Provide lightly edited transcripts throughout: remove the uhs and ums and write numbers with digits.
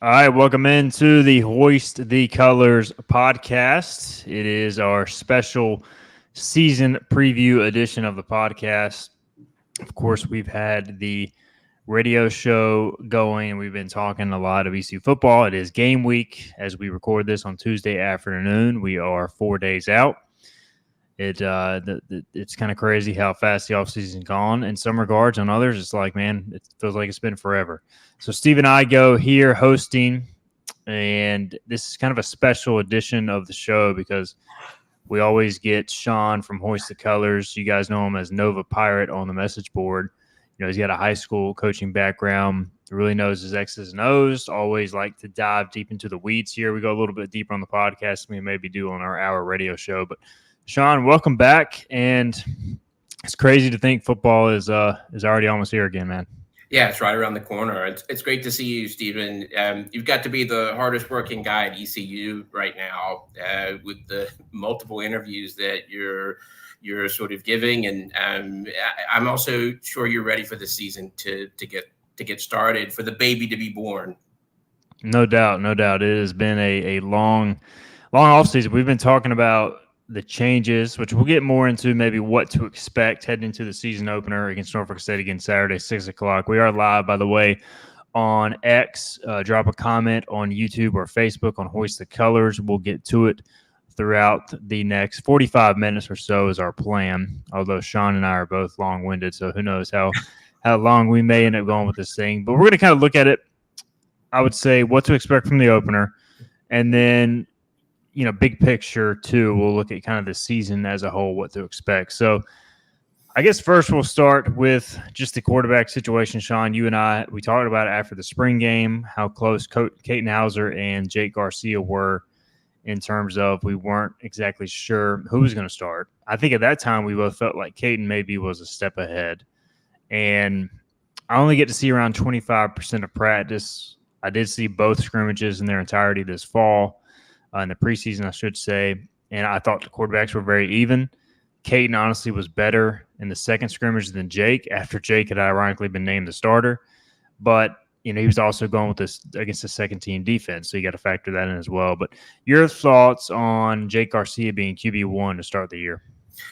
All right, welcome into the Hoist the Colors podcast. It is our special season preview edition of the podcast. Of course, we've had the radio show going, and we've been talking a lot of ECU football. It is game week as we record this on Tuesday afternoon. We are 4 days out. It's kind of crazy how fast the offseason's gone in some regards. On others, it's like, man, it feels like it's been forever. So Steve and I go here hosting, and this is kind of a special edition of the show because we always get Sean from Hoist the Colors. You guys know him as Nova Pirate on the message board. You know, he's got a high school coaching background. He really knows his X's and O's. Always like to dive deep into the weeds here. We go a little bit deeper on the podcast than we maybe do on our hour radio show. But Sean, welcome back. And it's crazy to think football is already almost here again, man. Yeah, it's right around the corner. It's great to see you, Stephen. You've got to be the hardest working guy at ECU right now with the multiple interviews that you're sort of giving, and I'm also sure you're ready for the season to get started, for the baby to be born. No doubt, no doubt. It has been a long offseason. We've been talking about the changes, which we'll get more into, maybe what to expect heading into the season opener against Norfolk State again Saturday, 6 o'clock. We are live, by the way, on X. Drop a comment on YouTube or Facebook on Hoist the Colors. We'll get to it throughout the next 45 minutes or so is our plan, although Sean and I are both long-winded, so who knows how long we may end up going with this thing. But we're going to kind of look at it, I would say, what to expect from the opener, and then big picture too. We'll look at kind of the season as a whole, what to expect. So I guess first we'll start with just the quarterback situation. Sean, you and I, we talked about it after the spring game, how close Caden Hauser and Jake Garcia were in terms of we weren't exactly sure who was going to start. I think at that time we both felt like Caden maybe was a step ahead. And I only get to see around 25% of practice. I did see both scrimmages in their entirety this fall. In the preseason, I should say, and I thought the quarterbacks were very even. Caden honestly was better in the second scrimmage than Jake, after Jake had ironically been named the starter. But, he was also going with this against the second-team defense, so you got to factor that in as well. But your thoughts on Jake Garcia being QB1 to start the year?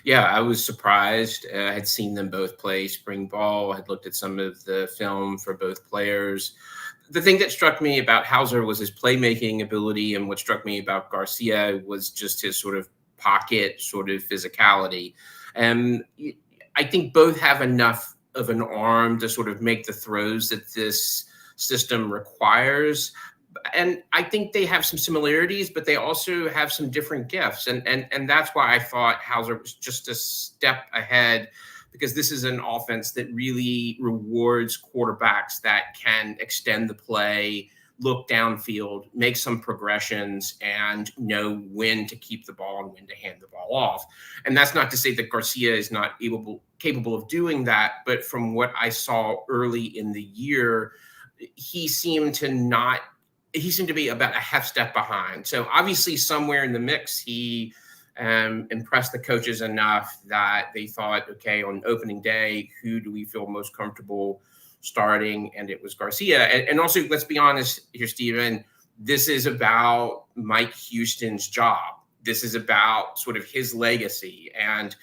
Yeah, I was surprised. I had seen them both play spring ball. I had looked at some of the film for both players. The thing that struck me about Hauser was his playmaking ability, and what struck me about Garcia was just his sort of pocket sort of physicality. And I think both have enough of an arm to sort of make the throws that this system requires. And I think they have some similarities, but they also have some different gifts. And that's why I thought Hauser was just a step ahead, because this is an offense that really rewards quarterbacks that can extend the play, look downfield, make some progressions, and know when to keep the ball and when to hand the ball off. And that's not to say that Garcia is not capable of doing that, but from what I saw early in the year, he seemed to be about a half step behind. So obviously somewhere in the mix, he impressed the coaches enough that they thought, okay, on opening day, who do we feel most comfortable starting? And it was Garcia. And also, let's be honest here, Stephen, this is about Mike Houston's job. This is about sort of his legacy. And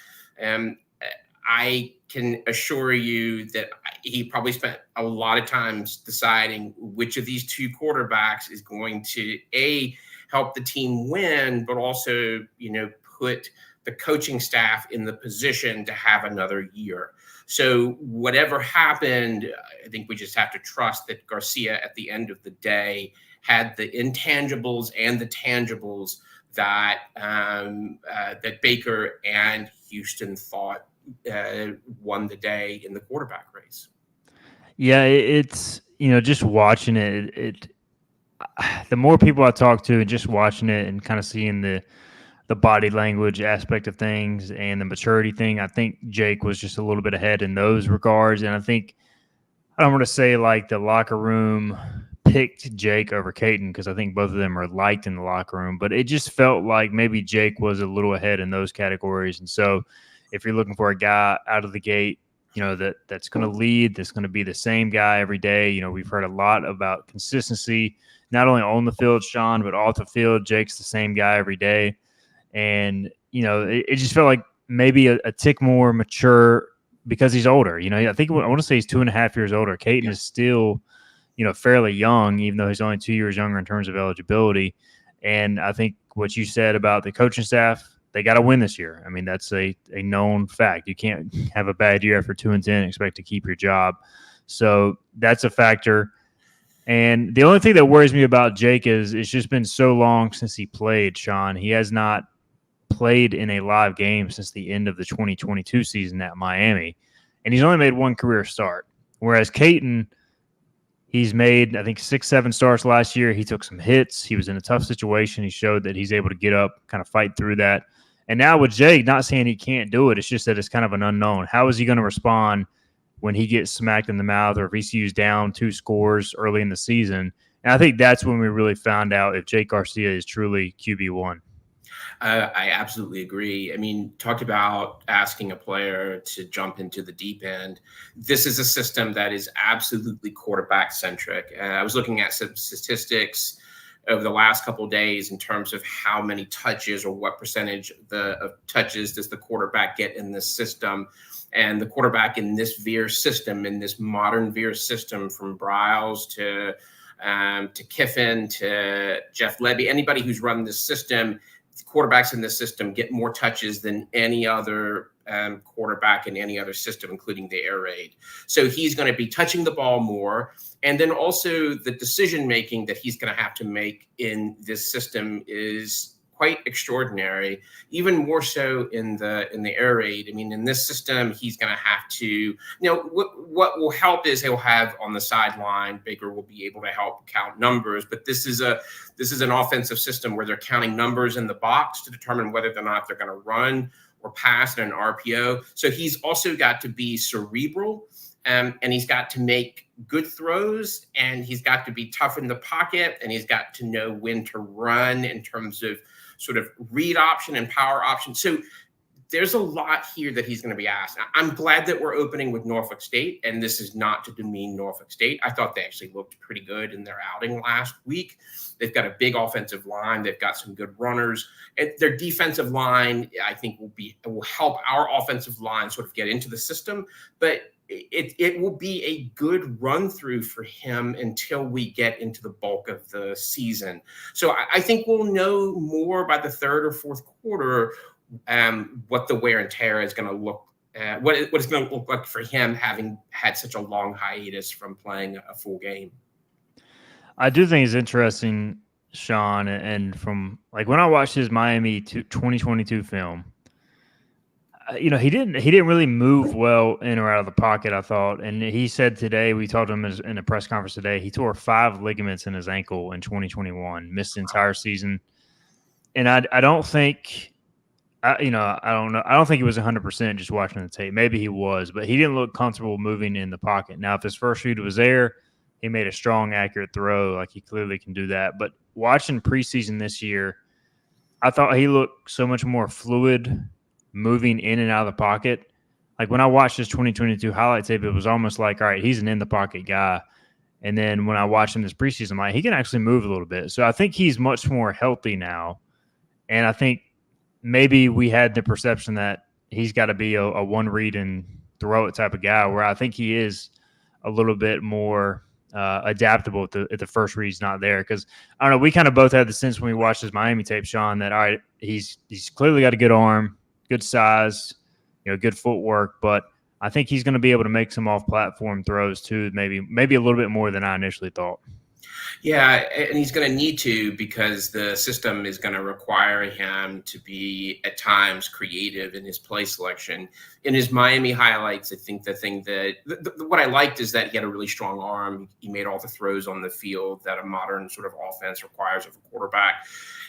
I can assure you that he probably spent a lot of times deciding which of these two quarterbacks is going to, help the team win, but also, put the coaching staff in the position to have another year. So whatever happened, I think we just have to trust that Garcia at the end of the day had the intangibles and the tangibles that that Baker and Houston thought won the day in the quarterback race. Yeah, it's, just watching it, the more people I talk to and just watching it and kind of seeing the body language aspect of things and the maturity thing, I think Jake was just a little bit ahead in those regards. And I think, I don't want to say like the locker room picked Jake over Caden, because I think both of them are liked in the locker room, but it just felt like maybe Jake was a little ahead in those categories. And so if you're looking for a guy out of the gate, that's going to lead, that's going to be the same guy every day. We've heard a lot about consistency not only on the field, Sean, but off the field. Jake's the same guy every day. And, it just felt like maybe a tick more mature because he's older. I think I want to say he's 2.5 years older. Caden is still, fairly young, even though he's only 2 years younger in terms of eligibility. And I think what you said about the coaching staff, they got to win this year. I mean, that's a known fact. You can't have a bad year after 2-10 and expect to keep your job. So that's a factor. And the only thing that worries me about Jake is it's just been so long since he played, Sean. He has not played in a live game since the end of the 2022 season at Miami. And he's only made one career start. Whereas Caden, he's made, I think, 6-7 starts last year. He took some hits. He was in a tough situation. He showed that he's able to get up, kind of fight through that. And now with Jake, not saying he can't do it, it's just that it's kind of an unknown. How is he going to respond when he gets smacked in the mouth or if ECU's down 2 scores early in the season? And I think that's when we really found out if Jake Garcia is truly QB1. I absolutely agree. I mean, talked about asking a player to jump into the deep end. This is a system that is absolutely quarterback centric. I was looking at some statistics over the last couple of days in terms of how many touches or what percentage of touches does the quarterback get in this system. And the quarterback in this Veer system, in this modern Veer system, from Briles to Kiffin to Jeff Lebby, anybody who's run this system, quarterbacks in this system get more touches than any other quarterback in any other system, including the air raid. So he's going to be touching the ball more. And then also the decision-making that he's going to have to make in this system is quite extraordinary, even more so in the air raid. I mean, in this system, he's going to have to, what will help is he'll have on the sideline, Baker will be able to help count numbers, but this is an offensive system where they're counting numbers in the box to determine whether or not they're going to run or pass in an RPO. So he's also got to be cerebral, and he's got to make good throws, and he's got to be tough in the pocket, and he's got to know when to run in terms of sort of read option and power option. So there's a lot here that he's going to be asked. I'm glad that we're opening with Norfolk State, and this is not to demean Norfolk State. I thought they actually looked pretty good in their outing last week. They've got a big offensive line. They've got some good runners. Their defensive line, I think, will help our offensive line sort of get into the system. But it will be a good run through for him until we get into the bulk of the season. So I think we'll know more by the third or fourth quarter what the wear and tear is going to look, what it's going to look like for him having had such a long hiatus from playing a full game. I do think it's interesting, Sean, and from like when I watched his Miami 2022 film, he didn't really move well in or out of the pocket, I thought. And he said today, we talked to him in a press conference today, he tore 5 ligaments in his ankle in 2021, missed the entire season. And I don't think, I don't know. I don't think he was 100% just watching the tape. Maybe he was, but he didn't look comfortable moving in the pocket. Now, if his first read was there, he made a strong, accurate throw. Like, he clearly can do that. But watching preseason this year, I thought he looked so much more fluid moving in and out of the pocket. Like, when I watched his 2022 highlight tape, it was almost like, all right, he's an in-the-pocket guy. And then when I watched him this preseason, I'm like, he can actually move a little bit. So I think he's much more healthy now. And I think maybe we had the perception that he's got to be a one-read and throw it type of guy, where I think he is a little bit more adaptable if the first read's not there. Because, I don't know, we kind of both had the sense when we watched his Miami tape, Sean, that, all right, he's clearly got a good arm, good size, good footwork, but I think he's going to be able to make some off-platform throws too, maybe a little bit more than I initially thought. Yeah, and he's going to need to, because the system is going to require him to be at times creative in his play selection. In his Miami highlights, I think the thing that what I liked is that he had a really strong arm. He made all the throws on the field that a modern sort of offense requires of a quarterback.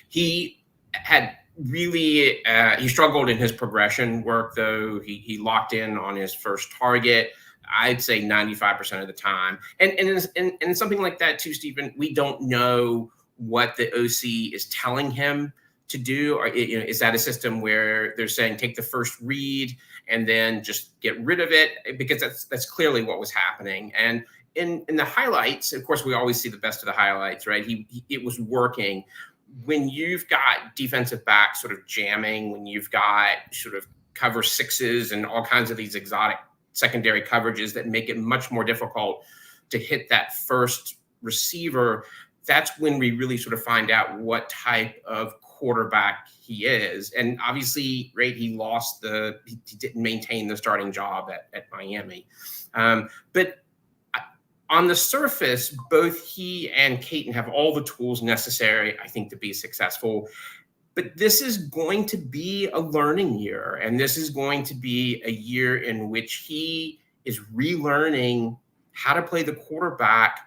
He had really he struggled in his progression work, though. He locked in on his first target, I'd say 95% of the time. And something like that too, Stephen, we don't know what the OC is telling him to do. Or, is that a system where they're saying take the first read and then just get rid of it? Because that's clearly what was happening. And in the highlights, of course, we always see the best of the highlights, right? It was working. When you've got defensive backs sort of jamming, when you've got sort of cover sixes and all kinds of these exotic secondary coverages that make it much more difficult to hit that first receiver, that's when we really sort of find out what type of quarterback he is. And obviously, right, he didn't maintain the starting job at Miami. But on the surface, both he and Caton have all the tools necessary, I think, to be successful. But this is going to be a learning year, and this is going to be a year in which he is relearning how to play the quarterback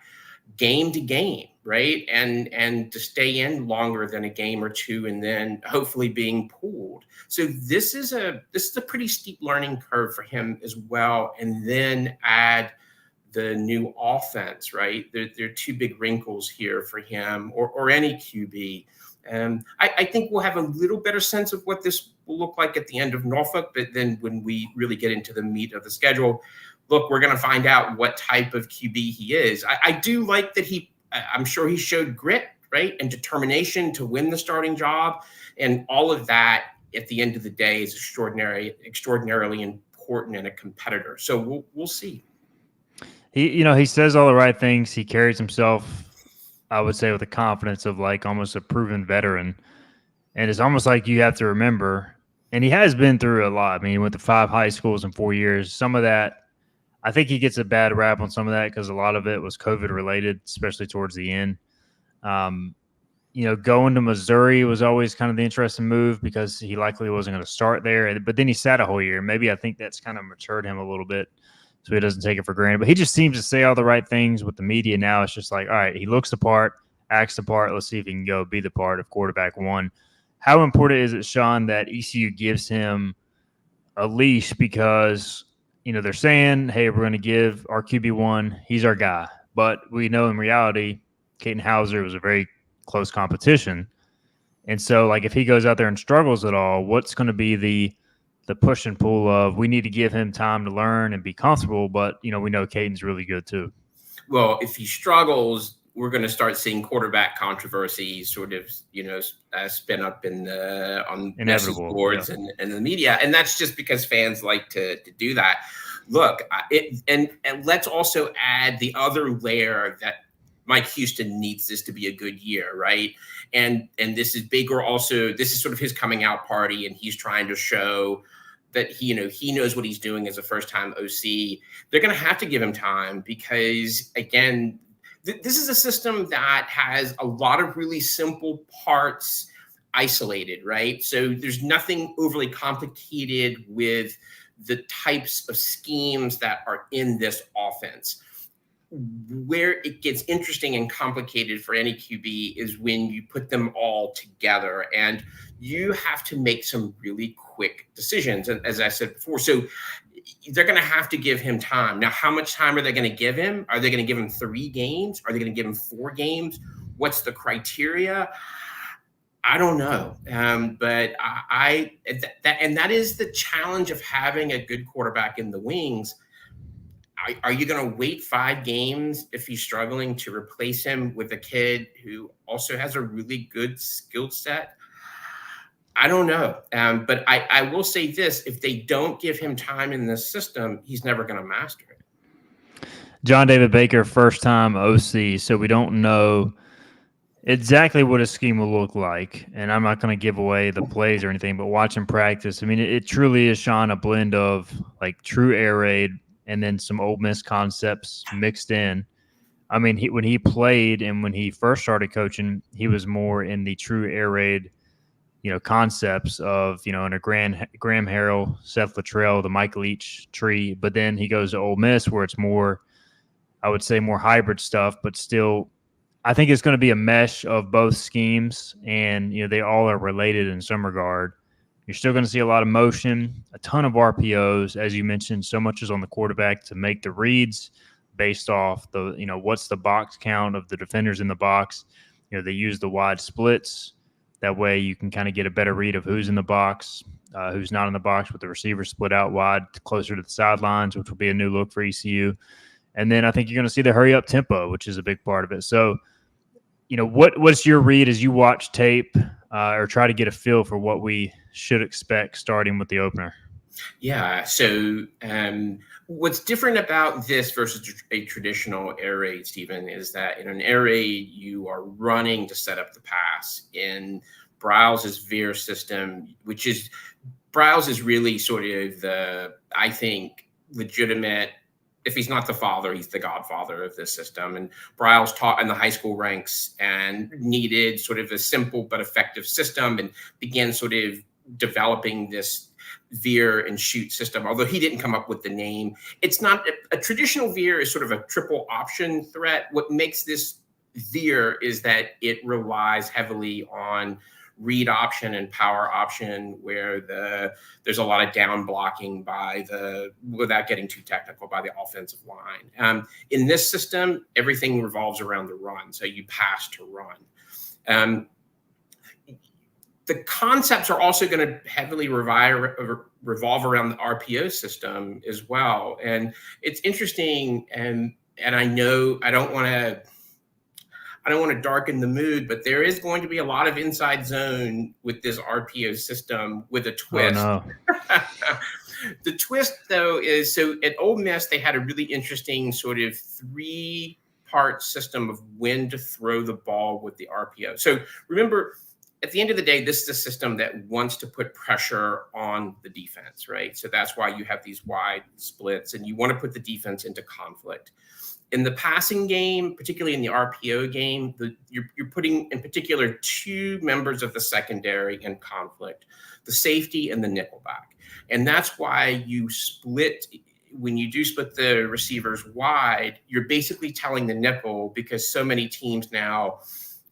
game to game, right? And to stay in longer than a game or two, and then hopefully being pulled. So this is a pretty steep learning curve for him as well. And then add the new offense, right? There are two big wrinkles here for him or any QB. I think we'll have a little better sense of what this will look like at the end of Norfolk, but then when we really get into the meat of the schedule, look, we're going to find out what type of QB he is. I do like that I'm sure he showed grit, right, and determination to win the starting job, and all of that at the end of the day is extraordinarily important in a competitor. So we'll see. He says all the right things. He carries himself, I would say, with the confidence of like almost a proven veteran. And it's almost like you have to remember, and he has been through a lot. I mean, he went to 5 high schools in 4 years. Some of that, I think he gets a bad rap on some of that because a lot of it was COVID related, especially towards the end. Going to Missouri was always kind of the interesting move because he likely wasn't going to start there. But then he sat a whole year. Maybe I think that's kind of matured him a little bit, so he doesn't take it for granted. But he just seems to say all the right things with the media now. It's just like, all right, he looks the part, acts the part. Let's see if he can go be the part of quarterback one. How important is it, Sean, that ECU gives him a leash because, they're saying, hey, we're going to give our QB1, he's our guy. But we know in reality, Caton Hauser was a very close competition. And so, like, if he goes out there and struggles at all, what's going to be the push and pull of we need to give him time to learn and be comfortable, but we know Caton's really good too. Well, if he struggles, we're going to start seeing quarterback controversy sort of spin up on message boards and the media, and that's just because fans like to do that. Look, and let's also add the other layer that Mike Houston needs this to be a good year, right? And this is Baker also. This is sort of his coming out party, and he's trying to show that he knows what he's doing as a first-time OC. They're going to have to give him time because, again, this is a system that has a lot of really simple parts isolated, right? So there's nothing overly complicated with the types of schemes that are in this offense. Where it gets interesting and complicated for any QB is when you put them all together and you have to make some really quick decisions. And as I said before, so they're going to have to give him time. Now, how much time are they going to give him? Are they going to give him 3 games? Are they going to give him 4 games? What's the criteria? I don't know. But that is the challenge of having a good quarterback in the wings. Are you going to wait 5 games if he's struggling to replace him with a kid who also has a really good skill set? I don't know. But I will say this, if they don't give him time in this system, he's never going to master it. John David Baker, first time OC, so we don't know exactly what his scheme will look like. And I'm not going to give away the plays or anything, but watching practice, I mean, it truly is, Sean, a blend of like true air raid and then some Ole Miss concepts mixed in. I mean, when he played and when he first started coaching, he was more in the true air raid, concepts of, in a Graham Harrell, Seth Luttrell, the Mike Leach tree. But then he goes to Ole Miss where it's more, I would say, more hybrid stuff, but still, I think it's going to be a mesh of both schemes, and they all are related in some regard. You're still going to see a lot of motion, a ton of RPOs, as you mentioned. So much is on the quarterback to make the reads based off the what's the box count of the defenders in the box. They use the wide splits. That way you can kind of get a better read of who's in the box, who's not in the box, with the receivers split out wide closer to the sidelines, which will be a new look for ECU. And then I think you're going to see the hurry up tempo, which is a big part of it. So, what's your read as you watch tape or try to get a feel for what we should expect starting with the opener? Yeah. So what's different about this versus a traditional air raid, Stephen, is that in an air raid, you are running to set up the pass. In Browse's Veer system, Browse is really sort of I think, legitimate. If he's not the father, he's the godfather of this system. And Browse taught in the high school ranks and needed sort of a simple but effective system and began sort of developing this veer and shoot system, although he didn't come up with the name. It's not a traditional veer is sort of a triple option threat. What makes this veer is that it relies heavily on read option and power option, where there's a lot of down blocking without getting too technical, by the offensive line. In this system, everything revolves around the run, so you pass to run. The concepts are also going to heavily revolve around the RPO system as well. And it's interesting, and I know I don't want to darken the mood, but there is going to be a lot of inside zone with this RPO system with a twist. Oh, no. The twist, though, is so at Ole Miss, they had a really interesting sort of 3-part system of when to throw the ball with the RPO. So remember, at the end of the day, this is a system that wants to put pressure on the defense, right? So that's why you have these wide splits, and you want to put the defense into conflict. In the passing game, particularly in the RPO game, you're putting in particular 2 members of the secondary in conflict, the safety and the nickelback. And that's why when you do split the receivers wide, you're basically telling the nickel, because so many teams now,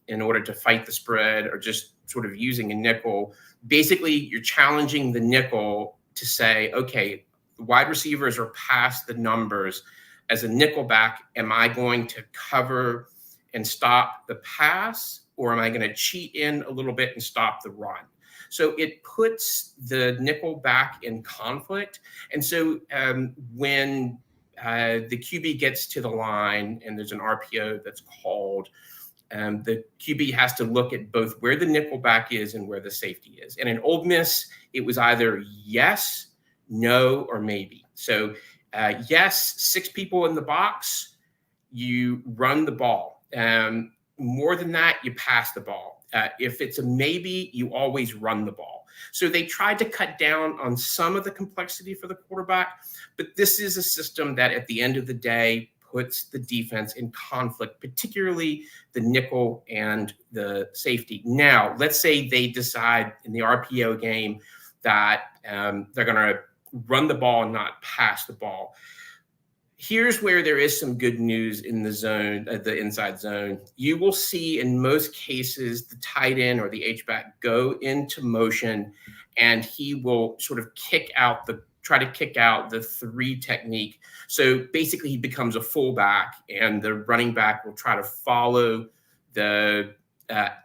in order to fight the spread or just sort of using a nickel, basically you're challenging the nickel to say, okay, the wide receivers are past the numbers. As a nickelback, am I going to cover and stop the pass, or am I going to cheat in a little bit and stop the run? So it puts the nickel back in conflict. And so when the QB gets to the line and there's an RPO that's called, the QB has to look at both where the nickel back is and where the safety is. And in Ole Miss, it was either yes, no, or maybe. So yes, 6 people in the box, you run the ball. More than that, you pass the ball. If it's a maybe, you always run the ball. So they tried to cut down on some of the complexity for the quarterback, but this is a system that at the end of the day puts the defense in conflict, particularly the nickel and the safety. Now, let's say they decide in the RPO game that they're going to run the ball and not pass the ball. Here's where there is some good news in the zone, the inside zone. You will see in most cases the tight end or the H-back go into motion, and he will sort of try to kick out the 3 technique. So basically he becomes a fullback, and the running back will try to follow the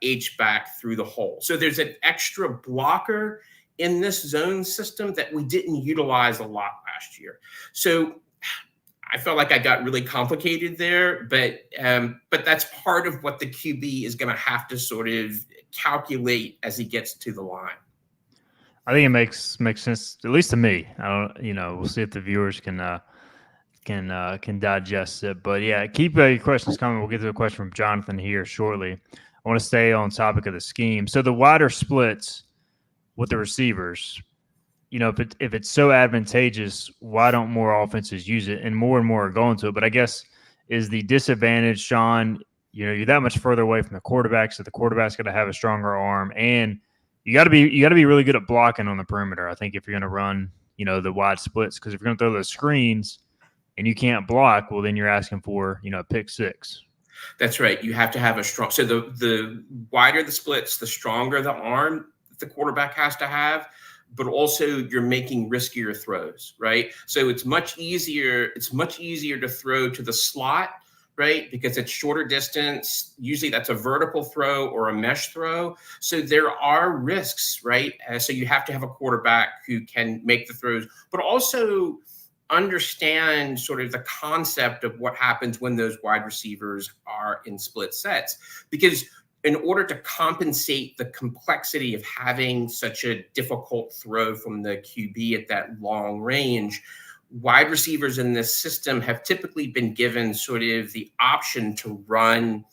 H-back through the hole. So there's an extra blocker in this zone system that we didn't utilize a lot last year. So I felt like I got really complicated there, but that's part of what the QB is going to have to sort of calculate as he gets to the line. I think it makes sense, at least to me. I don't, we'll see if the viewers can digest it. But yeah, keep your questions coming. We'll get to a question from Jonathan here shortly. I want to stay on topic of the scheme. So the wider splits with the receivers, if it's so advantageous, why don't more offenses use it? And more are going to it. But I guess is the disadvantage, Sean, you're that much further away from the quarterback, so the quarterback's got to have a stronger arm, and you got to be really good at blocking on the perimeter. I think if you're going to run, the wide splits, because if you're going to throw those screens and you can't block, well, then you're asking for pick 6. That's right. You have to have a strong. So the wider the splits, the stronger the arm that the quarterback has to have. But also you're making riskier throws, right? So it's much easier to throw to the slot, right? Because it's shorter distance. Usually that's a vertical throw or a mesh throw. So there are risks, right? So you have to have a quarterback who can make the throws, but also understand sort of the concept of what happens when those wide receivers are in split sets. Because in order to compensate the complexity of having such a difficult throw from the QB at that long range, wide receivers in this system have typically been given sort of the option to run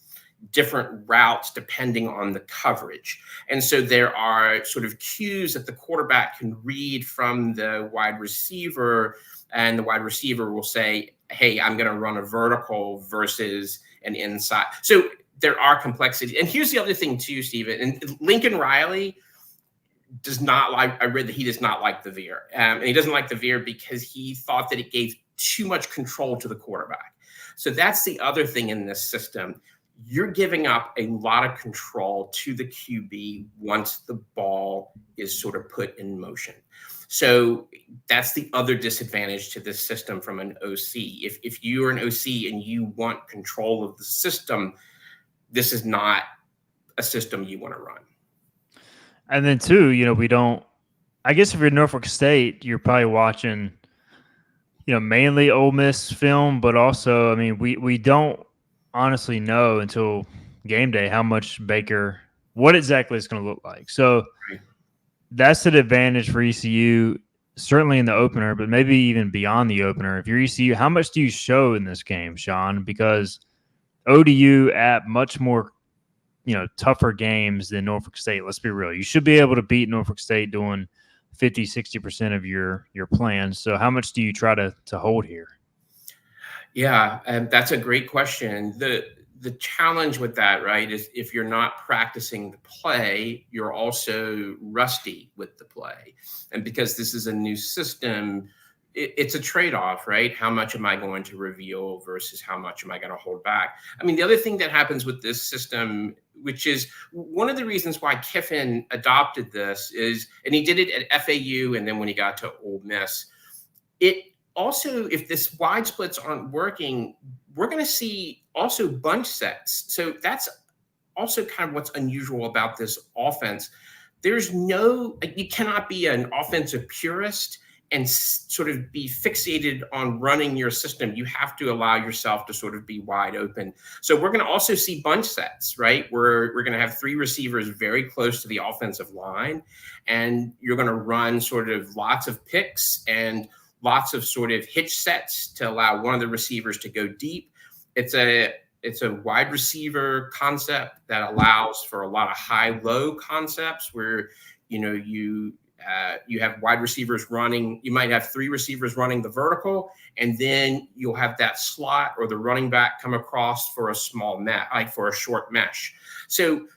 different routes depending on the coverage. And so there are sort of cues that the quarterback can read from the wide receiver, and the wide receiver will say, hey, I'm going to run a vertical versus an inside. So there are complexities. And here's the other thing too, Stephen. And Lincoln Riley does not like, I read that he does not like the veer. And he doesn't like the veer because he thought that it gave too much control to the quarterback. So that's the other thing in this system. You're giving up a lot of control to the QB once the ball is sort of put in motion. So that's the other disadvantage to this system from an OC. If you're an OC and you want control of the system, this is not a system you want to run. And then too, we don't, I guess if you're Norfolk State, you're probably watching, mainly Ole Miss film, but also, I mean, we don't honestly know until game day how much Baker, what exactly it's going to look like. So that's an advantage for ECU, certainly in the opener, but maybe even beyond the opener. If you're ECU, how much do you show in this game, Sean? Because ODU at much more, tougher games than Norfolk State. Let's be real. You should be able to beat Norfolk State doing 50, 60% of your plans. So how much do you try to hold here? Yeah, that's a great question. The challenge with that, right, is if you're not practicing the play, you're also rusty with the play. And because this is a new system, it's a trade-off, right? How much am I going to reveal versus how much am I going to hold back? I mean, the other thing that happens with this system, which is one of the reasons why Kiffin adopted this, is, and he did it at FAU and then when he got to Ole Miss, it also, if this wide splits aren't working, we're going to see also bunch sets. So that's also kind of what's unusual about this offense. You cannot be an offensive purist and sort of be fixated on running your system. You have to allow yourself to sort of be wide open. So we're going to also see bunch sets, right? We're going to have three receivers very close to the offensive line, and you're going to run sort of lots of picks and lots of sort of hitch sets to allow one of the receivers to go deep. It's a wide receiver concept that allows for a lot of high-low concepts where, you have wide receivers running. You might have three receivers running the vertical, and then you'll have that slot or the running back come across for a small mesh, like for a short mesh. So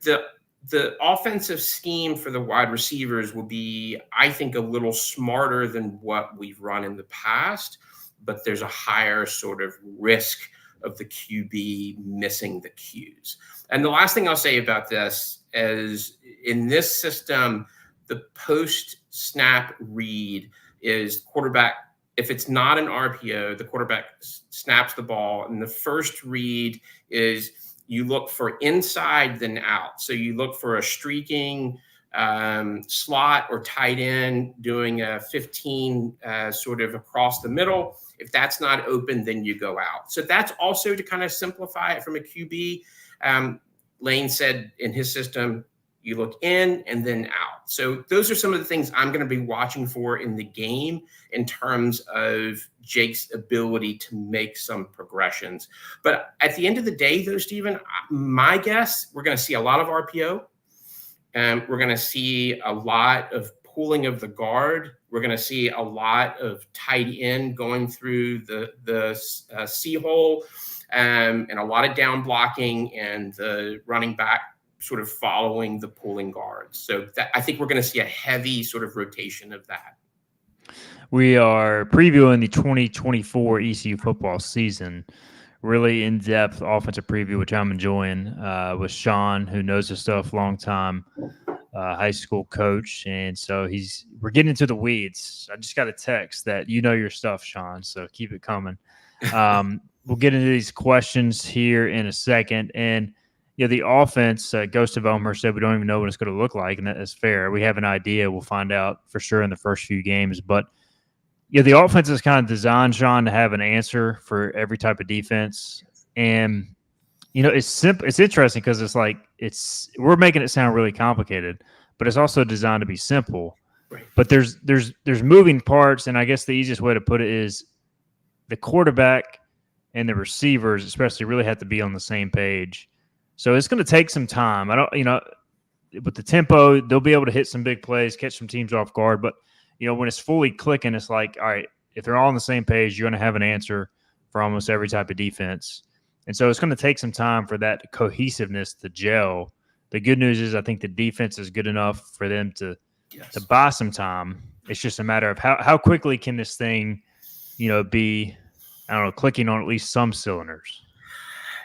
the offensive scheme for the wide receivers will be, I think, a little smarter than what we've run in the past, but there's a higher sort of risk of the QB missing the cues. And the last thing I'll say about this is, in this system, the post-snap read is quarterback. If it's not an RPO, the quarterback snaps the ball, and the first read is you look for inside then out. So you look for a streaking slot or tight end doing a 15 sort of across the middle. If that's not open, then you go out. So that's also to kind of simplify it from a QB. Lane said in his system, you look in and then out. So those are some of the things I'm going to be watching for in the game in terms of Jake's ability to make some progressions. But at the end of the day, though, Stephen, my guess, we're going to see a lot of RPO. We're going to see a lot of pulling of the guard. We're going to see a lot of tight end going through the C hole, and a lot of down blocking, and the running back sort of following the pulling guards. So I think we're going to see a heavy sort of rotation of that. We are previewing the 2024 ECU football season. Really in-depth offensive preview, which I'm enjoying, with Sean, who knows his stuff, long-time high school coach. And so we're getting into the weeds. I just got a text that you know your stuff, Sean, so keep it coming. We'll get into these questions here in a second. And the offense, Ghost of Elmer said we don't even know what it's going to look like, and that is fair. We have an idea. We'll find out for sure in the first few games. But Yeah, the offense is kind of designed, Sean, to have an answer for every type of defense. And it's simple. It's interesting because it's like we're making it sound really complicated, but it's also designed to be simple. Right. But there's moving parts, and I guess the easiest way to put it is the quarterback and the receivers, especially, really have to be on the same page. So it's going to take some time. I don't, with the tempo, they'll be able to hit some big plays, catch some teams off guard. But when it's fully clicking, it's like, all right, if they're all on the same page, you're going to have an answer for almost every type of defense. And so it's going to take some time for that cohesiveness to gel. The good news is I think the defense is good enough for them to buy some time. It's just a matter of how quickly can this thing, be, I don't know, clicking on at least some cylinders.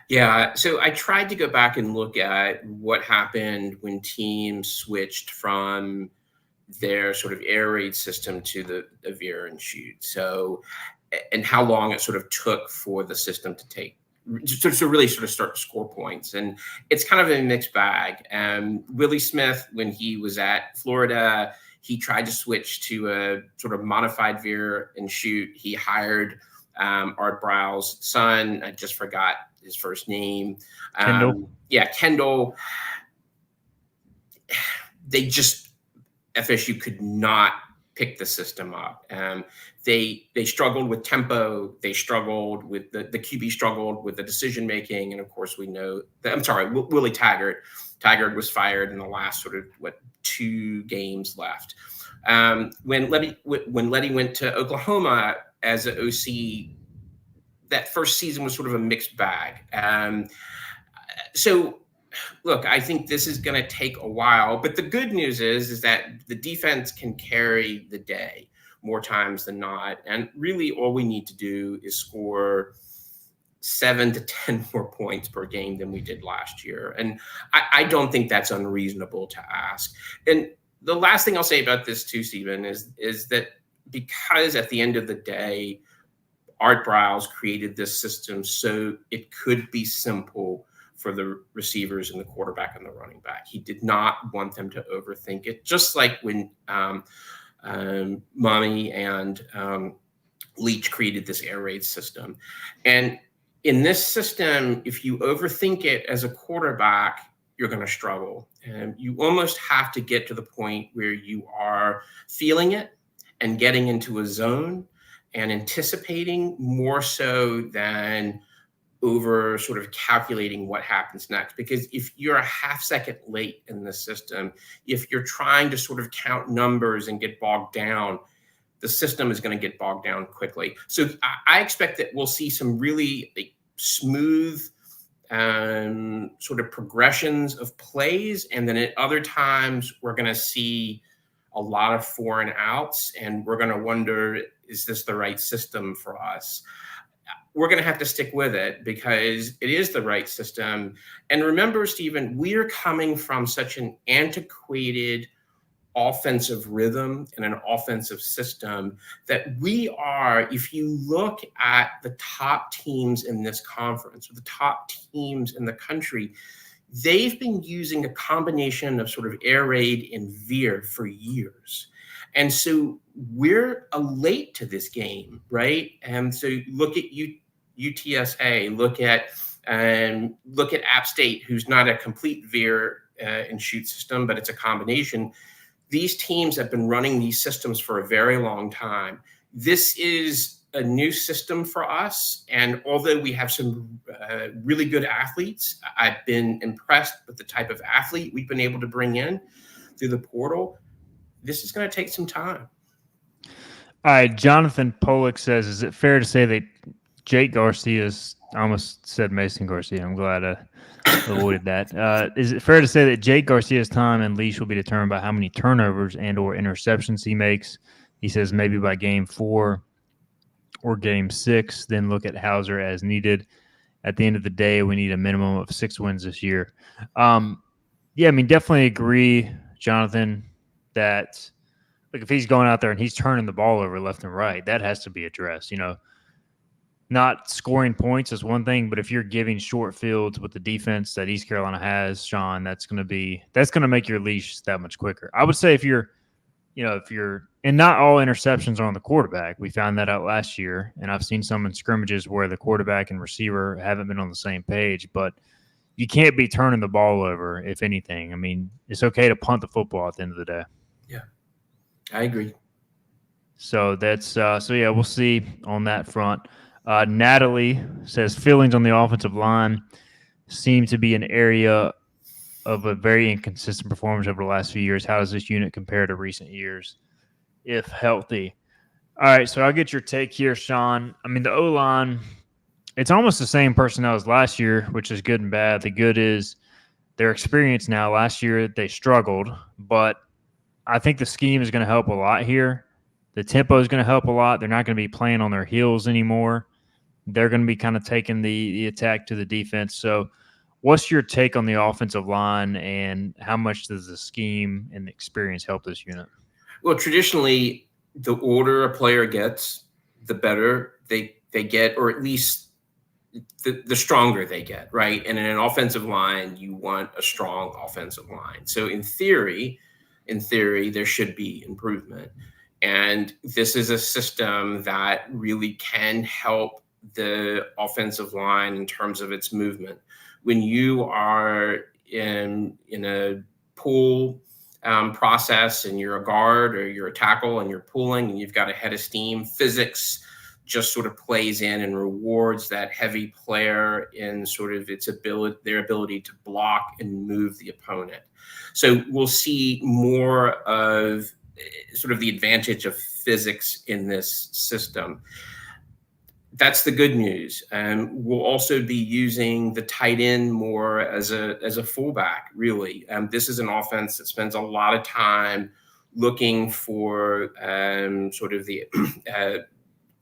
Yeah, so I tried to go back and look at what happened when teams switched from their sort of air raid system to the veer and shoot. So, and how long it sort of took for the system to really sort of start to score points. And it's kind of a mixed bag. Willie Smith, when he was at Florida, he tried to switch to a sort of modified veer and shoot. He hired Art Briles' son. I just forgot his first name. Kendall. Kendall. They just, FSU could not pick the system up. They struggled with tempo. They struggled with the QB struggled with the decision making, and of course we know that. Willie Taggart. Taggart was fired in the last sort of 2 games left. When Letty went to Oklahoma as an OC, that first season was sort of a mixed bag. So, look, I think this is going to take a while, but the good news is that the defense can carry the day more times than not. And really all we need to do is score 7 to 10 more points per game than we did last year. And I don't think that's unreasonable to ask. And the last thing I'll say about this too, Stephen, is that because at the end of the day, Art Briles created this system so it could be simple for the receivers and the quarterback and the running back. He did not want them to overthink it, just like when Mommy and Leach created this air raid system. And in this system, if you overthink it as a quarterback, you're going to struggle. And you almost have to get to the point where you are feeling it and getting into a zone and anticipating more so than over sort of calculating what happens next. Because if you're a half second late in the system, if you're trying to sort of count numbers and get bogged down, the system is going to get bogged down quickly. So I expect that we'll see some really smooth sort of progressions of plays. And then at other times, we're going to see a lot of 4 and outs, and we're going to wonder, is this the right system for us? We're going to have to stick with it because it is the right system. And remember, Stephen, we are coming from such an antiquated offensive rhythm and an offensive system that we are, if you look at the top teams in this conference, or the top teams in the country, they've been using a combination of sort of air raid and veer for years. And so we're late to this game, right? And so look at UTSA, look at App State, who's not a complete veer and shoot system, but it's a combination. These teams have been running these systems for a very long time. This is a new system for us. And although we have some really good athletes, I've been impressed with the type of athlete we've been able to bring in through the portal. This is going to take some time. All right. Jonathan Pollock says, is it fair to say that Jake Garcia's, I almost said Mason Garcia. I'm glad I avoided that. Is it fair to say that Jake Garcia's time and leash will be determined by how many turnovers and or interceptions he makes? He says maybe by game 4 or game 6, then look at Hauser as needed. At the end of the day, we need a minimum of 6 wins this year. Yeah, I mean, definitely agree, Jonathan, that like if he's going out there and he's turning the ball over left and right, that has to be addressed. Not scoring points is one thing, but if you're giving short fields with the defense that East Carolina has, Sean, that's going to make your leash that much quicker. I would say if you're And not all interceptions are on the quarterback. We found that out last year, and I've seen some in scrimmages where the quarterback and receiver haven't been on the same page. But you can't be turning the ball over, if anything. I mean, it's okay to punt the football at the end of the day. Yeah, I agree. So that's so yeah, we'll see on that front. Natalie says feelings on the offensive line seem to be an area of a very inconsistent performance over the last few years. How does this unit compare to recent years, if healthy? All right, so I'll get your take here, Sean. I mean, the O line, it's almost the same personnel as last year, which is good and bad. The good is their experience now. Last year they struggled, but I think the scheme is going to help a lot here. The tempo is going to help a lot. They're not going to be playing on their heels anymore. They're going to be kind of taking the attack to the defense. So, what's your take on the offensive line, and how much does the scheme and the experience help this unit? Well, traditionally, the older a player gets, the better they get, or at least the stronger they get, right? And in an offensive line, you want a strong offensive line. So in theory, there should be improvement. And this is a system that really can help the offensive line in terms of its movement. When you are in a pull process and you're a guard or you're a tackle and you're pulling and you've got a head of steam, physics just sort of plays in and rewards that heavy player in sort of their ability to block and move the opponent. So we'll see more of sort of the advantage of physics in this system. That's the good news. We'll also be using the tight end more as a fullback, really. This is an offense that spends a lot of time looking for sort of the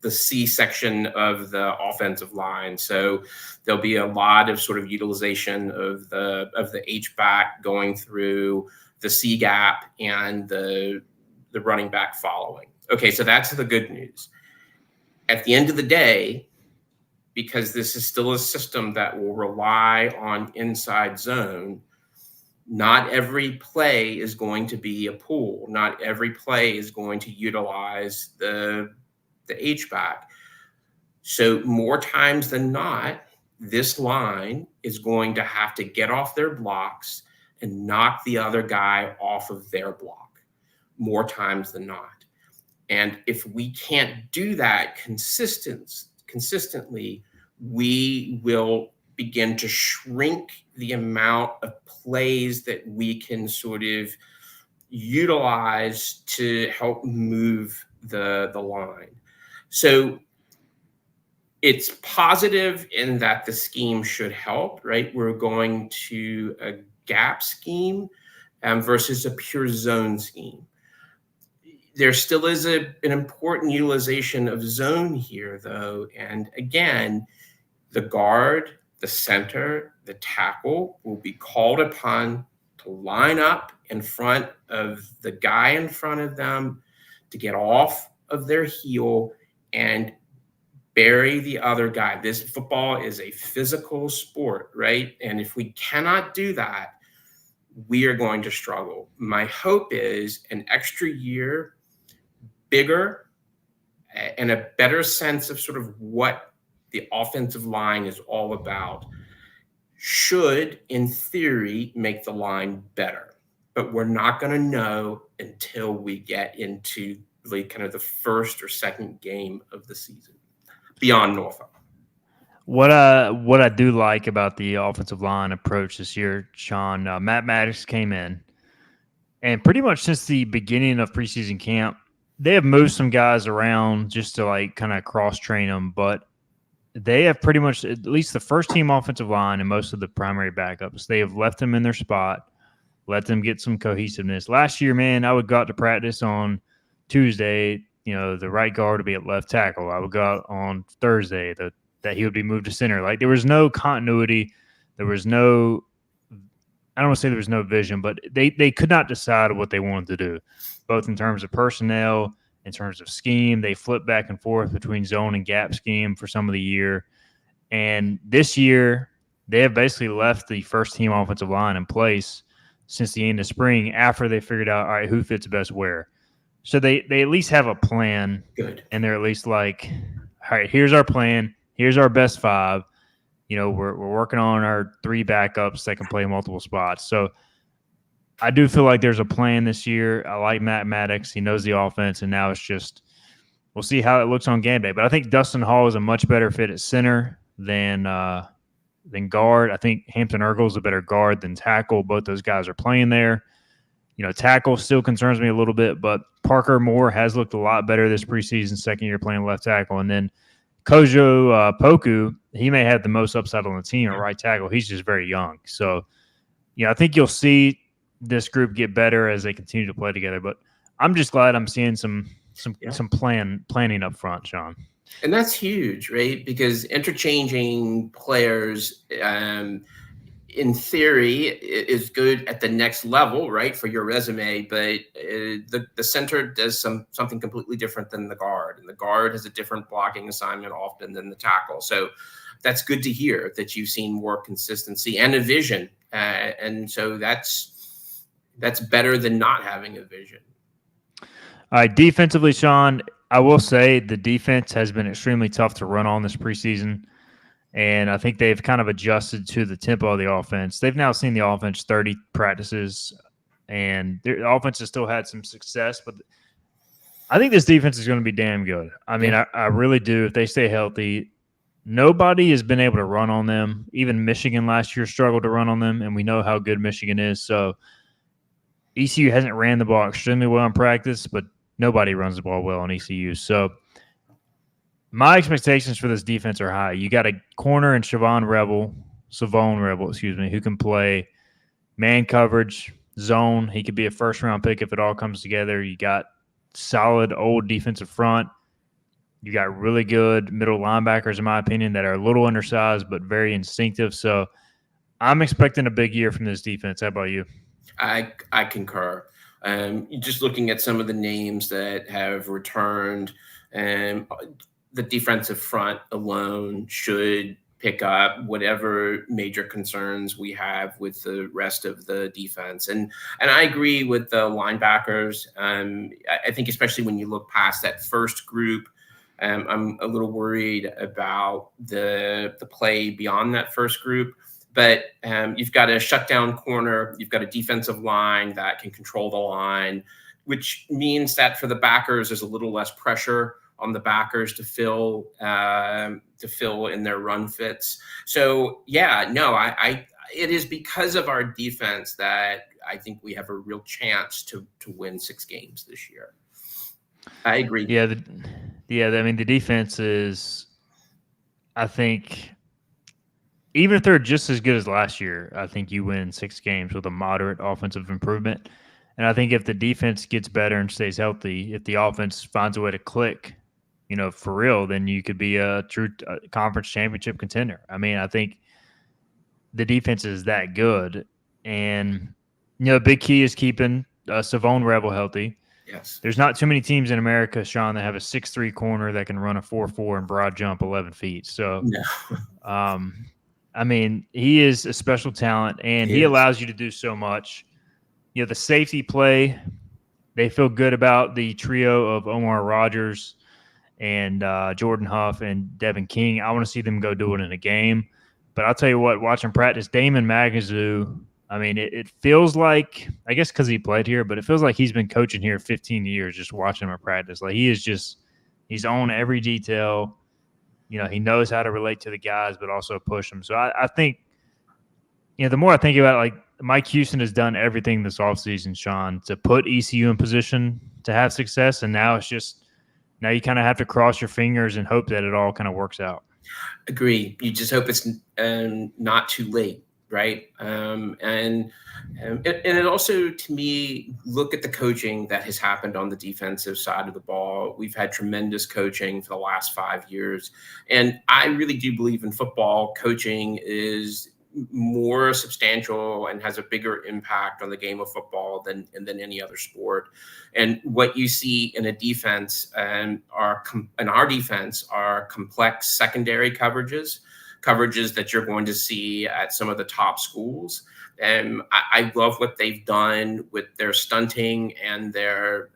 C section of the offensive line. So there'll be a lot of sort of utilization of the H back going through the C gap and the running back following. Okay, so that's the good news. At the end of the day, because this is still a system that will rely on inside zone, not every play is going to be a pull. Not every play is going to utilize the H-back. So more times than not, this line is going to have to get off their blocks and knock the other guy off of their block more times than not. And if we can't do that consistently, we will begin to shrink the amount of plays that we can sort of utilize to help move the line. So it's positive in that the scheme should help, right? We're going to a gap scheme versus a pure zone scheme. There still is an important utilization of zone here, though. And again, the guard, the center, the tackle will be called upon to line up in front of the guy in front of them, to get off of their heel and bury the other guy. This football is a physical sport, right? And if we cannot do that, we are going to struggle. My hope is an extra year, bigger, and a better sense of sort of what the offensive line is all about should, in theory, make the line better. But we're not going to know until we get into like kind of the first or second game of the season beyond Norfolk. What I do like about the offensive line approach this year, Sean, Matt Maddox came in, and pretty much since the beginning of preseason camp, they have moved some guys around just to like kind of cross train them, but they have pretty much, at least the first team offensive line and most of the primary backups, they have left them in their spot, let them get some cohesiveness. Last year, man, I would go out to practice on Tuesday, the right guard would be at left tackle. I would go out on Thursday that he would be moved to center. Like there was no continuity. There was no, I don't want to say there was no vision, but they could not decide what they wanted to do, both in terms of personnel, in terms of scheme. They flipped back and forth between zone and gap scheme for some of the year. And this year, they have basically left the first team offensive line in place since the end of spring after they figured out, all right, who fits best where. So they at least have a plan, Good. and they're at least like, all right, here's our plan. Here's our best five. We're working on our three backups that can play multiple spots. So I do feel like there's a plan this year. I like Matt Maddox. He knows the offense, and now it's just we'll see how it looks on game day. But I think Dustin Hall is a much better fit at center than guard. I think Hampton Ergel is a better guard than tackle. Both those guys are playing there. Tackle still concerns me a little bit, but Parker Moore has looked a lot better this preseason, second year playing left tackle. And then Kojo Poku, he may have the most upside on the team at right tackle. He's just very young. So, I think you'll see this group get better as they continue to play together. But I'm just glad I'm seeing some planning up front, Sean. And that's huge, right? Because interchanging players, in theory, is good at the next level, right, for your resume. But the center does something completely different than the guard, and the guard has a different blocking assignment often than the tackle. So that's good to hear that you've seen more consistency and a vision, and so that's better than not having a vision. All right, defensively, Sean, I will say the defense has been extremely tough to run on this preseason. And I think they've kind of adjusted to the tempo of the offense. They've now seen the offense 30 practices, and the offense has still had some success. But I think this defense is going to be damn good. I mean, I really do. If they stay healthy, nobody has been able to run on them. Even Michigan last year struggled to run on them, and we know how good Michigan is. So ECU hasn't ran the ball extremely well in practice, but nobody runs the ball well on ECU. So my expectations for this defense are high. You got a corner in Savon Rebel, who can play man coverage, zone. He could be a first-round pick if it all comes together. You got solid old defensive front. You got really good middle linebackers, in my opinion, that are a little undersized but very instinctive. So I'm expecting a big year from this defense. How about you? I concur. Just looking at some of the names that have returned, the defensive front alone should pick up whatever major concerns we have with the rest of the defense. And I agree with the linebackers. I think especially when you look past that first group, I'm a little worried about the play beyond that first group. But you've got a shutdown corner. You've got a defensive line that can control the line, which means that for the backers, there's a little less pressure on the backers to fill in their run fits. So it is because of our defense that I think we have a real chance to win 6 games this year. I agree. I mean, the defense is, I think, even if they're just as good as last year, I think you win 6 games with a moderate offensive improvement. And I think if the defense gets better and stays healthy, if the offense finds a way to click, for real, then you could be a true conference championship contender. I mean, I think the defense is that good. And, a big key is keeping Savon Rebel healthy. Yes. There's not too many teams in America, Sean, that have a 6'3" corner that can run a 4.4 and broad jump 11 feet. So, no. I mean, he is a special talent, and he allows you to do so much. The safety play, they feel good about the trio of Omar Rogers and Jordan Huff and Devin King. I want to see them go do it in a game. But I'll tell you what, watching practice, Damon Magazoo, I mean, it feels like, I guess because he played here, but it feels like he's been coaching here 15 years just watching him at practice. Like, he's on every detail. He knows how to relate to the guys, but also push them. So I think, the more I think about it, like, Mike Houston has done everything this offseason, Sean, to put ECU in position to have success. And now now you kind of have to cross your fingers and hope that it all kind of works out. Agree. You just hope it's not too late. Right. And it also, to me, look at the coaching that has happened on the defensive side of the ball. We've had tremendous coaching for the last 5 years. And I really do believe in football. Coaching is more substantial and has a bigger impact on the game of football than any other sport. And what you see in a defense in our defense are complex secondary coverages that you're going to see at some of the top schools. I love what they've done with their stunting and their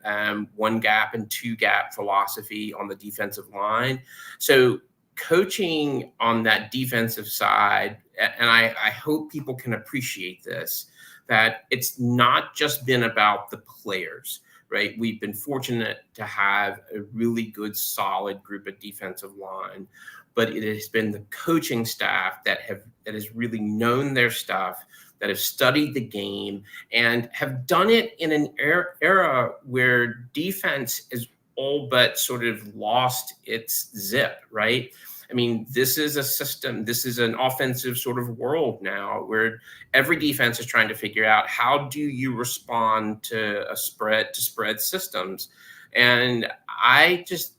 one gap and two gap philosophy on the defensive line. So coaching on that defensive side, and I hope people can appreciate this, that it's not just been about the players, right? We've been fortunate to have a really good, solid group of defensive line, but it has been the coaching staff that has really known their stuff, that have studied the game, and have done it in an era where defense is all but sort of lost its zip, right? I mean, this is a system, this is an offensive sort of world now where every defense is trying to figure out how do you respond to spread systems. And I just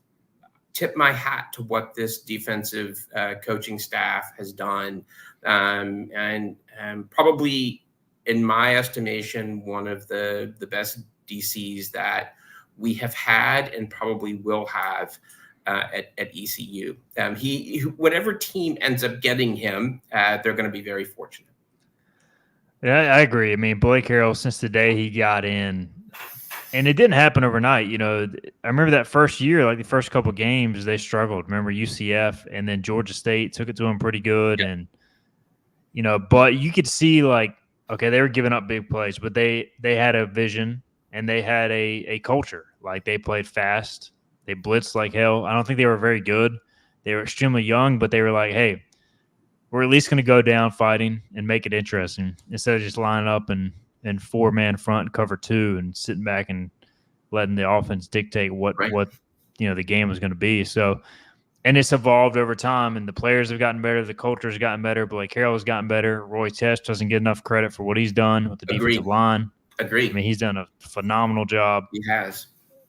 tip my hat to what this defensive coaching staff has done. And probably, in my estimation, one of the best DCs that we have had and probably will have at ECU. Whatever team ends up getting him, they're going to be very fortunate. Yeah, I agree. I mean, Blake Harrell, since the day he got in, and it didn't happen overnight. I remember that first year, like the first couple games, they struggled. Remember UCF, and then Georgia State took it to them pretty good. Yeah. And but you could see, like, okay, they were giving up big plays, but they had a vision and they had a culture. Like, they played fast. They blitzed like hell. I don't think they were very good. They were extremely young, but they were like, hey, we're at least going to go down fighting and make it interesting instead of just lining up and four-man front and cover two and sitting back and letting the offense dictate what the game was going to be. So, and it's evolved over time, and the players have gotten better. The culture has gotten better. Blake Harrell has gotten better. Roy Test doesn't get enough credit for what he's done with the defensive line. Agreed. I mean, he's done a phenomenal job. He has.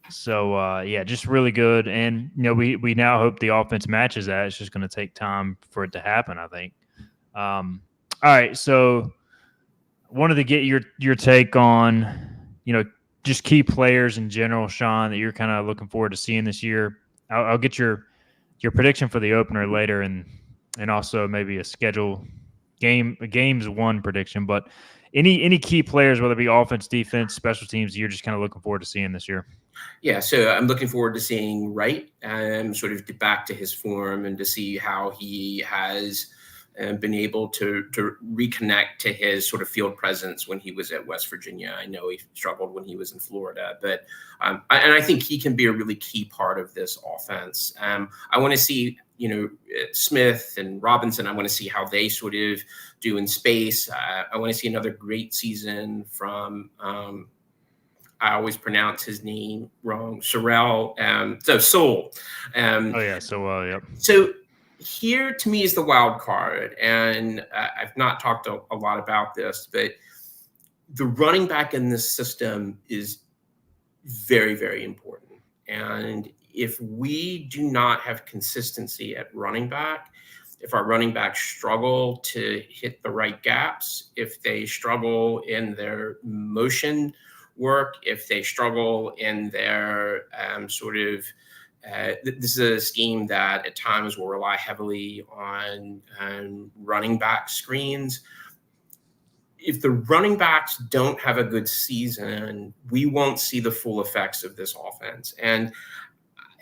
So, just really good. And, we now hope the offense matches that. It's just going to take time for it to happen, I think. All right, so wanted to get your take on, just key players in general, Sean, that you're kind of looking forward to seeing this year. I'll get your prediction for the opener later, and also maybe a games one prediction. But any key players, whether it be offense, defense, special teams, you're just kind of looking forward to seeing this year. Yeah, so I'm looking forward to seeing Wright and sort of get back to his form and to see how he has been able to reconnect to his sort of field presence when he was at West Virginia. I know he struggled when he was in Florida, but I think he can be a really key part of this offense. I want to see, Smith and Robinson. I want to see how they sort of do in space. I want to see another great season from I always pronounce his name wrong, Sorrell. Soul. Yep. So here, to me, is the wild card, and I've not talked a lot about this, but the running back in this system is very, very important. And if we do not have consistency at running back, if our running backs struggle to hit the right gaps, if they struggle in their motion work, if they struggle in their this is a scheme that at times will rely heavily on running back screens. If the running backs don't have a good season, we won't see the full effects of this offense. And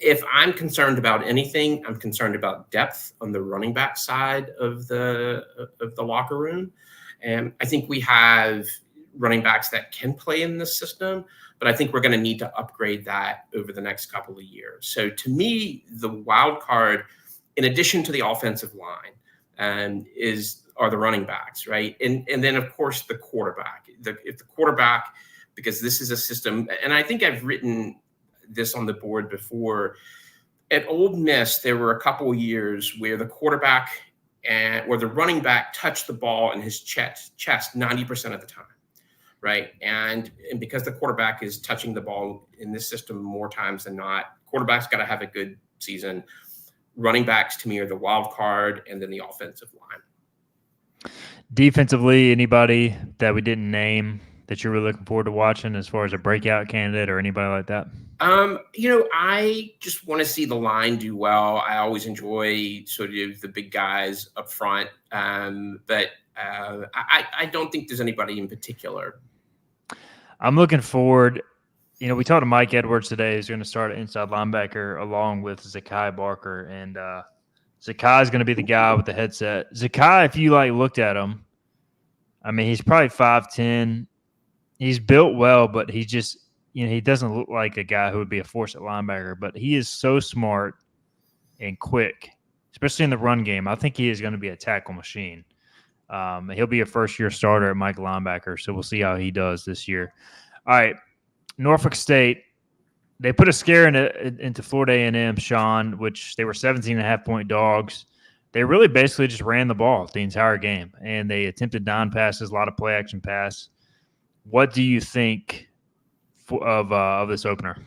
if I'm concerned about anything, I'm concerned about depth on the running back side of the locker room. And I think we have running backs that can play in this system, but I think we're going to need to upgrade that over the next couple of years. So to me, the wild card, in addition to the offensive line, are the running backs, right? And then, of course, the quarterback. If the quarterback, because this is a system, and I think I've written this on the board before, at Ole Miss, there were a couple of years where the quarterback where the running back touched the ball in his chest 90% of the time. Right. And because the quarterback is touching the ball in this system more times than not, quarterback's got to have a good season. Running backs, to me, are the wild card, and then the offensive line. Defensively, anybody that we didn't name that you're really looking forward to watching as far as a breakout candidate or anybody like that? I just want to see the line do well. I always enjoy sort of the big guys up front. But I don't think there's anybody in particular. I'm looking forward. We talked to Mike Edwards today. He's going to start at inside linebacker along with Zakai Barker, and Zakai is going to be the guy with the headset. Zakai, if you looked at him, I mean, he's probably 5'10". He's built well, but he just he doesn't look like a guy who would be a force at linebacker. But he is so smart and quick, especially in the run game. I think he is going to be a tackle machine. He'll be a first-year starter at Mike linebacker, so we'll see how he does this year. All right. Norfolk State, they put a scare into Florida A&M, Sean, which they were 17.5-point dogs. They really basically just ran the ball the entire game, and they attempted 9 passes, a lot of play-action pass. What do you think of this opener?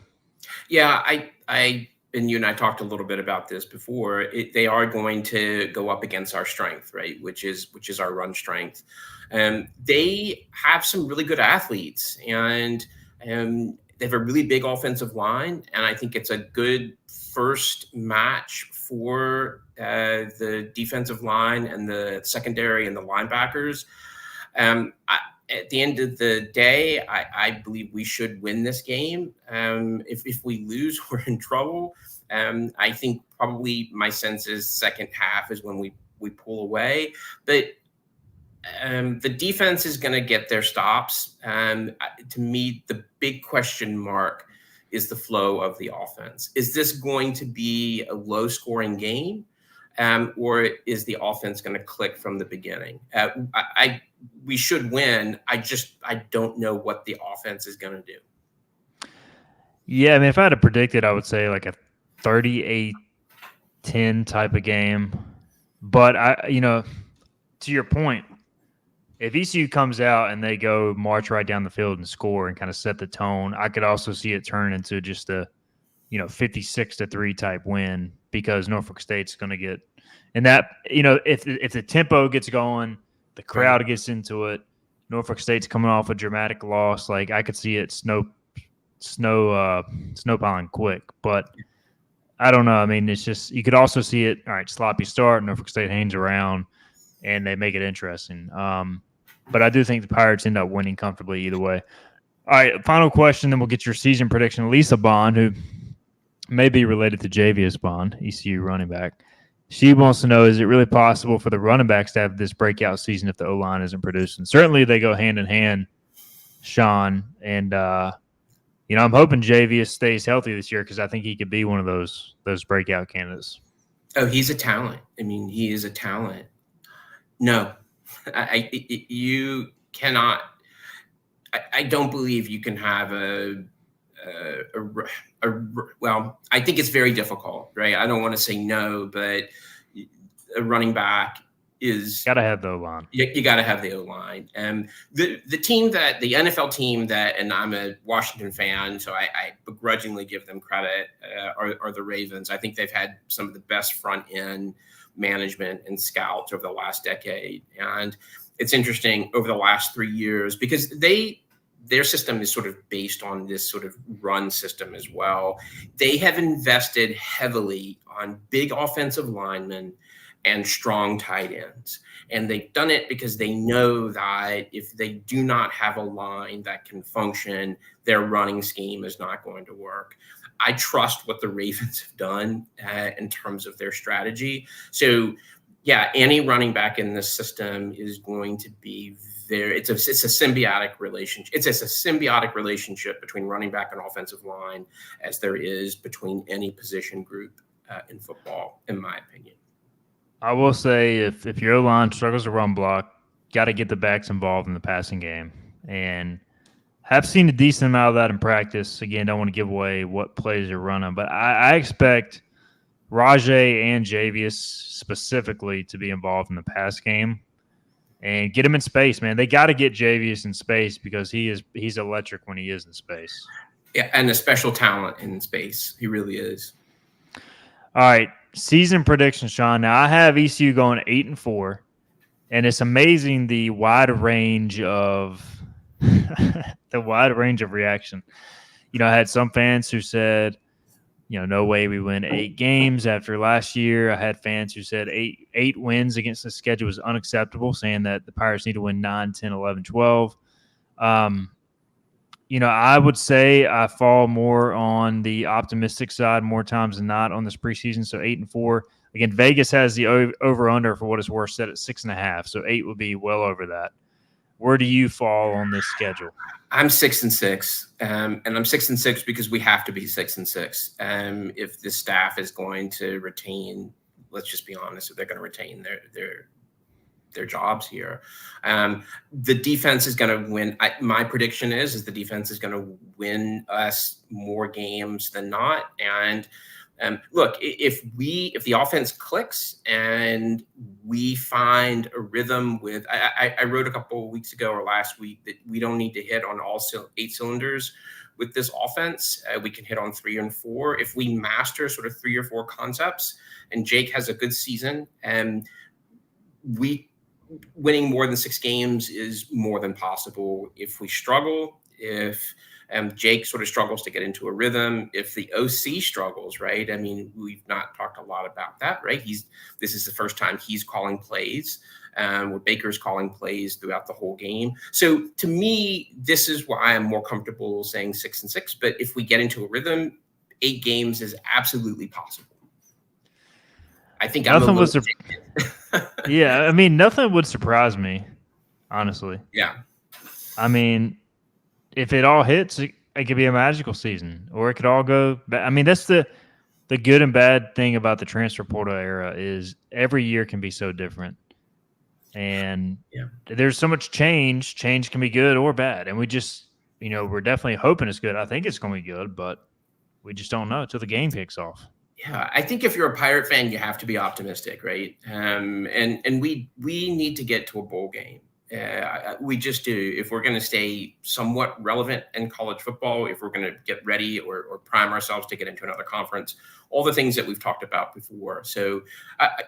Yeah, I and you and I talked a little bit about this before. They are going to go up against our strength, right? Which is our run strength. They have some really good athletes, and they have a really big offensive line, and I think it's a good first match for the defensive line and the secondary and the linebackers. At the end of the day, I believe we should win this game. If we lose, we're in trouble. I think probably my sense is second half is when we pull away. But the defense is going to get their stops. To me, the big question mark is the flow of the offense. Is this going to be a low-scoring game, or is the offense going to click from the beginning? We should win. I don't know what the offense is going to do. Yeah, I mean, if I had to predict it, I would say like a 38-10 type of game. But to your point, if ECU comes out and they go march right down the field and score and kind of set the tone, I could also see it turn into just a 56-3 type win, because Norfolk State's going to get, and that if the tempo gets going, the crowd gets into it. Norfolk State's coming off a dramatic loss. Like, I could see it snowpiling quick, but I don't know. I mean, it's just, you could also see it. All right, sloppy start. Norfolk State hangs around, and they make it interesting. But I do think the Pirates end up winning comfortably either way. All right, final question, then we'll get your season prediction. Lisa Bond, who may be related to Javius Bond, ECU running back. She wants to know, is it really possible for the running backs to have this breakout season if the O-line isn't producing? Certainly they go hand in hand, Sean. And, I'm hoping Javius stays healthy this year, because I think he could be one of those breakout candidates. Oh, he's a talent. I mean, he is a talent. No, you cannot. I don't believe you can have well, I think it's very difficult, right? I don't want to say no, but a running back is got to have the O-line. You got to have the O-line. And the NFL team that, and I'm a Washington fan, so I begrudgingly give them credit, are the Ravens. I think they've had some of the best front end management and scouts over the last decade. And it's interesting over the last 3 years, because their system is sort of based on this sort of run system as well. They have invested heavily on big offensive linemen and strong tight ends. And they've done it because they know that if they do not have a line that can function, their running scheme is not going to work. I trust what the Ravens have done in terms of their strategy. So, yeah, any running back in this system is going to be it's a symbiotic relationship. It's a symbiotic relationship between running back and offensive line, as there is between any position group in football, in my opinion. I will say, if your O-line struggles to run block, got to get the backs involved in the passing game. And have seen a decent amount of that in practice. Again, don't want to give away what plays you're running, but I expect Rajay and Javius specifically to be involved in the pass game and get him in space, man. They got to get Javius in space, because he's electric when he is in space. Yeah, and a special talent in space. He really is. All right, season prediction, Sean. Now, I have ECU going 8-4, and it's amazing the wide range of reaction. I had some fans who said No way we win 8 games after last year. I had fans who said eight wins against the schedule was unacceptable, saying that the Pirates need to win 9, 10, 11, 12. I would say I fall more on the optimistic side more times than not on this preseason. So 8-4. Again, Vegas has the over under for what it's worth set at 6.5. So 8 would be well over that. Where do you fall on this schedule? I'm 6-6, and I'm 6-6 because we have to be 6-6. If the staff is going to retain, let's just be honest, if they're going to retain their jobs here, the defense is going to win. My prediction is the defense is going to win us more games than not. And look, if the offense clicks and we find a rhythm with, I wrote a couple of weeks ago or last week that we don't need to hit on all 8 cylinders with this offense. We can hit on 3 and 4 if we master sort of 3 or 4 concepts. And Jake has a good season, and winning more than 6 games is more than possible. If we struggle, if Jake sort of struggles to get into a rhythm, if the OC struggles, right? I mean, we've not talked a lot about that, right? This is the first time he's calling plays, where Baker's calling plays throughout the whole game. So to me, this is why I'm more comfortable saying 6-6. But if we get into a rhythm, 8 games is absolutely possible. I think nothing was. Yeah, I mean, nothing would surprise me, honestly. Yeah, I mean, if it all hits, it could be a magical season, or it could all go. I mean, that's the good and bad thing about the transfer portal era is every year can be so different, and there's so much change. Change can be good or bad, and we just, we're definitely hoping it's good. I think it's going to be good, but we just don't know until the game kicks off. Yeah, I think if you're a Pirate fan, you have to be optimistic, right? And we need to get to a bowl game. We just do. If we're going to stay somewhat relevant in college football, if we're going to get ready or prime ourselves to get into another conference, all the things that we've talked about before. So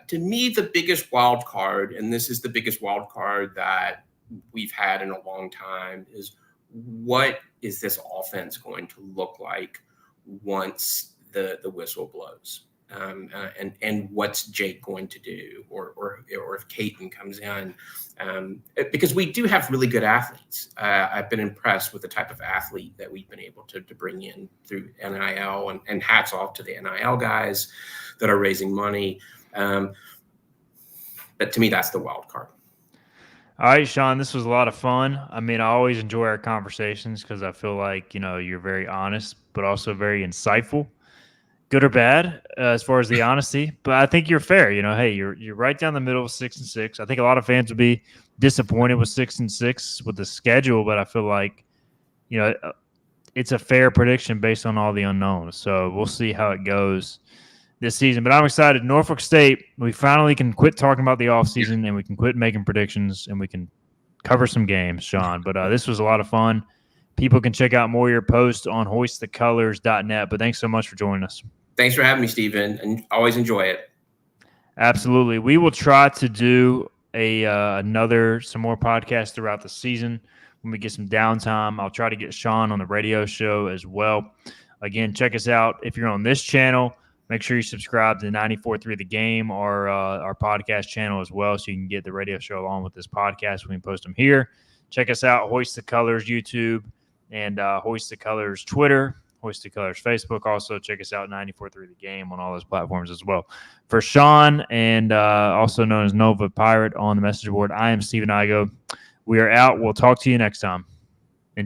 to me, the biggest wild card, and this is the biggest wild card that we've had in a long time, is what is this offense going to look like once the whistle blows, and what's Jake going to do, or if Caton comes in, because we do have really good athletes. I've been impressed with the type of athlete that we've been able to bring in through NIL, and hats off to the NIL guys that are raising money. But to me, that's the wild card. All right, Sean, this was a lot of fun. I mean, I always enjoy our conversations because I feel like, you're very honest, but also very insightful. Good or bad, as far as the honesty, but I think you're fair. Hey, you're right down the middle of 6-6. I think a lot of fans would be disappointed with 6-6 with the schedule, but I feel like, it's a fair prediction based on all the unknowns. So we'll see how it goes this season. But I'm excited. Norfolk State, we finally can quit talking about the offseason and we can quit making predictions and we can cover some games, Sean. But this was a lot of fun. People can check out more of your posts on hoistthecolors.net. But thanks so much for joining us. Thanks for having me, Stephen, and always enjoy it. Absolutely. We will try to do some more podcasts throughout the season when we get some downtime. I'll try to get Sean on the radio show as well. Again, check us out. If you're on this channel, make sure you subscribe to 94.3 The Game, our podcast channel as well, so you can get the radio show along with this podcast. We can post them here. Check us out, Hoist the Colors YouTube, and Hoist the Colors Twitter, Hoist the Colors Facebook. Also, check us out, 94.3 The Game, on all those platforms as well. For Sean, and also known as Nova Pirate on the message board, I am Stephen Igo. We are out. We'll talk to you next time.